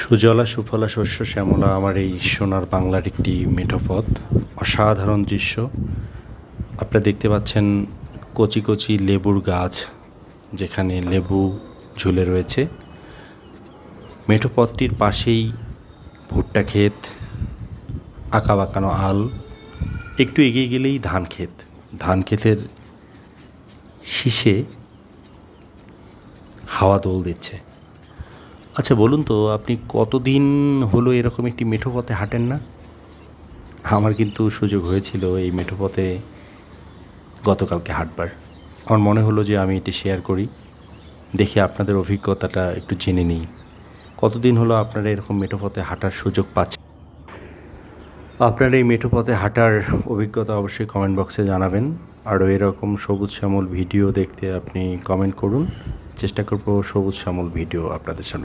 সুজলা সুফলা শস্য শ্যামলা আমার এই সোনার বাংলার একটি মেঠো পথ। অসাধারণ দৃশ্য। আপনারা দেখতে পাচ্ছেন কচি কচি লেবুর গাছ, যেখানে লেবু ঝুলে রয়েছে। মেঠো পথটির পাশেই ভুট্টা ক্ষেত, আঁকা বাঁকানো আল, একটু এগিয়ে গেলেই ধান ক্ষেত। ধান ক্ষেতের শীষে হাওয়া দোল দিচ্ছে। আচ্ছা বলুন তো, আপনি কতদিন হলো এরকম একটি মেঠো পথে হাঁটেন না? আমার কিন্তু সুযোগ হয়েছিল এই মেঠো পথে গতকালকে হাঁটবার। আমার মনে হলো যে আমি এটি শেয়ার করি, দেখি আপনাদের অভিজ্ঞতাটা একটু জেনে নিই। কতদিন হলো আপনারা এরকম মেঠো পথে হাঁটার সুযোগ পাচ্ছেন? আপনার এই মেঠো পথে হাঁটার অভিজ্ঞতা অবশ্যই কমেন্ট বক্সে জানাবেন। আরও এরকম সবুজ শ্যামল ভিডিও দেখতে আপনি কমেন্ট করুন। চেষ্টা করব সবুজ শ্যামল ভিডিও আপনাদের সামনে